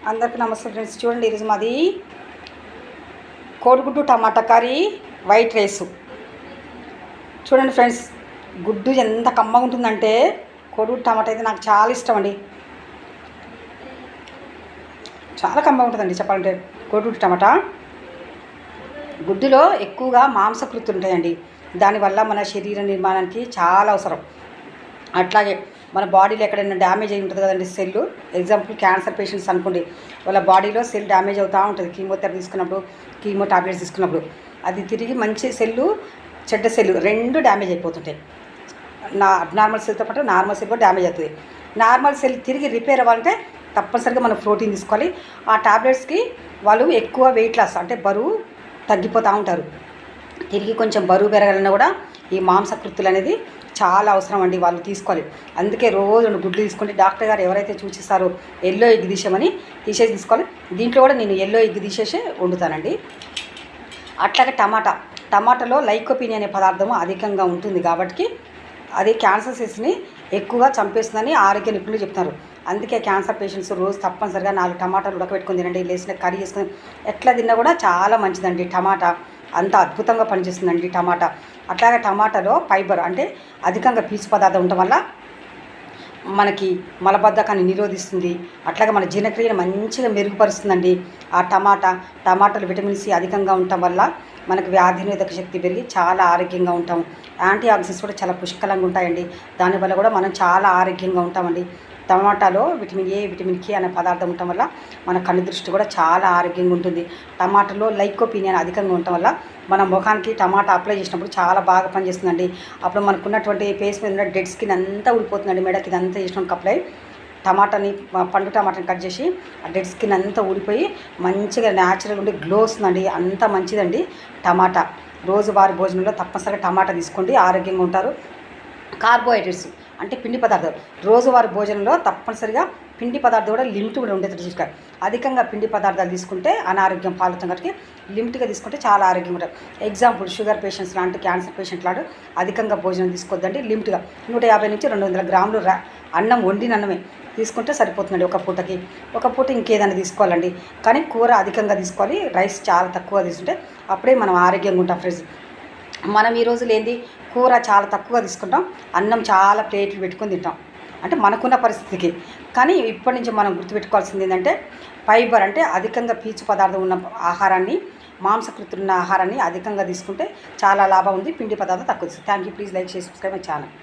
అందరికీ నమస్తే ఫ్రెండ్స్. చూడండి, ఈరోజు మాది కోడిగుడ్డు టమాటా కర్రీ వైట్ రైస్. చూడండి ఫ్రెండ్స్, గుడ్డు ఎంత కమ్మగా ఉంటుందంటే కోడిగుడ్డు టమాటా అయితే నాకు చాలా ఇష్టం అండి. చాలా కమ్మగా ఉంటుందండి చెప్పాలంటే కోడిగుడ్డు టమాటా. గుడ్డులో ఎక్కువగా మాంసకృతులు ఉంటాయండి. దానివల్ల మన శరీర నిర్మాణానికి చాలా అవసరం. అట్లాగే మన బాడీలో ఎక్కడైనా డ్యామేజ్ అయి ఉంటుంది కదండి సెల్. ఎగ్జాంపుల్ క్యాన్సర్ పేషెంట్స్ అనుకోండి, వాళ్ళ బాడీలో సెల్ డ్యామేజ్ అవుతూ ఉంటుంది. కీమోథెరపీ తీసుకున్నప్పుడు, కీమో టాబ్లెట్స్ తీసుకున్నప్పుడు అది తిరిగి మంచి సెల్లు, చెడ్డ సెల్లు రెండు డ్యామేజ్ అయిపోతుంటాయి. అబ్నార్మల్ సెల్తో పాటు నార్మల్ సెల్ కూడా డ్యామేజ్ అవుతుంది. నార్మల్ సెల్ తిరిగి రిపేర్ అవ్వాలంటే తప్పనిసరిగా మనం ప్రోటీన్ తీసుకోవాలి. ఆ టాబ్లెట్స్కి వాళ్ళు ఎక్కువ వెయిట్ లాస్ అంటే బరువు తగ్గిపోతూ ఉంటారు. తిరిగి కొంచెం బరువు పెరగాలన్నా కూడా ఈ మాంసకృతులు అనేది చాలా అవసరం అండి, వాళ్ళు తీసుకోవాలి. అందుకే రోజు 2 గుడ్లు తీసుకుంటే డాక్టర్ గారు ఎవరైతే సూచిస్తారో ఎల్లో ఎగ్ తీసేసి తీసుకోవాలి. దీంట్లో కూడా నేను ఎల్లో ఎగ్ తీసేసి వండుతానండి. అట్లాగే టమాటాలో లైకోపీన్ అనే పదార్థము అధికంగా ఉంటుంది కాబట్టి అది క్యాన్సర్ సెల్స్ని ఎక్కువగా చంపేస్తుందని ఆరోగ్య నిపుణులు చెప్తున్నారు. అందుకే క్యాన్సర్ పేషెంట్స్ రోజు తప్పనిసరిగా 4 టమాటాలు ఉడకబెట్టుకొని తినండి. లేచిన కర్రీ చేసుకొని ఎట్లా తిన్నా కూడా చాలా మంచిదండి. టమాటా అంత అద్భుతంగా పనిచేస్తుందండి టమాటా. అట్లాగే టమాటాలో ఫైబర్ అంటే అధికంగా పీచు పదార్థం ఉండటం వల్ల మనకి మలబద్ధకాన్ని నిరోధిస్తుంది. అట్లాగే మన జీర్ణక్రియను మంచిగా మెరుగుపరుస్తుందండి. ఆ టమాటాలు విటమిన్ సి అధికంగా ఉండటం వల్ల మనకు వ్యాధి నిరోధక శక్తి పెరిగి చాలా ఆరోగ్యంగా ఉంటాం. యాంటీ ఆక్సిడెంట్స్ కూడా చాలా పుష్కలంగా ఉంటాయండి. దానివల్ల కూడా మనం చాలా ఆరోగ్యంగా ఉంటామండి. టమాటాలో విటమిన్ ఏ, విటమిన్ కే అనే పదార్థం ఉండటం వల్ల మన కన్ను దృష్టి కూడా చాలా ఆరోగ్యంగా ఉంటుంది. టమాటాలో లైకోపీన్ అధికంగా ఉండటం వల్ల మన ముఖానికి టమాటా అప్లై చేసినప్పుడు చాలా బాగా పనిచేస్తుందండి. అప్పుడు మనకున్నటువంటి ఫేస్ మీద ఉన్న డెడ్ స్కిన్ అంతా ఊడిపోతుందండి. మెడకి ఇదంతా చేసినాక అప్లై పండు టమాటాని కట్ చేసి ఆ డెడ్ స్కిన్ అంతా ఊడిపోయి మంచిగా న్యాచురల్గా ఉండి గ్లో వస్తుందండి. అంత మంచిదండి టమాటా. రోజువారీ భోజనంలో తప్పనిసరిగా టమాటా తీసుకోండి, ఆరోగ్యంగా ఉంటారు. కార్బోహైడ్రేట్స్ అంటే పిండి పదార్థాలు రోజువారీ భోజనంలో తప్పనిసరిగా పిండి పదార్థాలు కూడా లిమిట్ కూడా ఉండేది చూసుకోవాలి. అధికంగా పిండి పదార్థాలు తీసుకుంటే అనారోగ్యం పాలుతాం కాబట్టి లిమిట్గా తీసుకుంటే చాలా ఆరోగ్యంగా ఉంటారు. ఎగ్జాంపుల్ షుగర్ పేషెంట్స్ లాంటి, క్యాన్సర్ పేషెంట్ లాంటి అధికంగా భోజనం తీసుకోవద్దండి. లిమిట్గా 150 నుంచి 200 గ్రాములు అన్నం, వండిన అన్నమే తీసుకుంటే సరిపోతుందండి ఒక పూట ఇంకేదైనా తీసుకోవాలండి. కానీ కూర అధికంగా తీసుకోవాలి, రైస్ చాలా తక్కువ తీసుకుంటే అప్పుడే మనం ఆరోగ్యంగా ఉంటాం ఫ్రెండ్స్. మనం ఈ రోజులు ఏంది కూర చాలా తక్కువగా తీసుకుంటాం, అన్నం చాలా ప్లేట్లు పెట్టుకొని తింటాం అంటే మనకున్న పరిస్థితికి. కానీ ఇప్పటి నుంచి మనం గుర్తుపెట్టుకోవాల్సింది ఏంటంటే ఫైబర్ అంటే అధికంగా పీచు పదార్థం ఉన్న ఆహారాన్ని, మాంసకృతులు ఉన్న ఆహారాన్ని అధికంగా తీసుకుంటే చాలా లాభం ఉంది. పిండి పదార్థం తక్కువ. Thank you. Please like, share, subscribe my channel.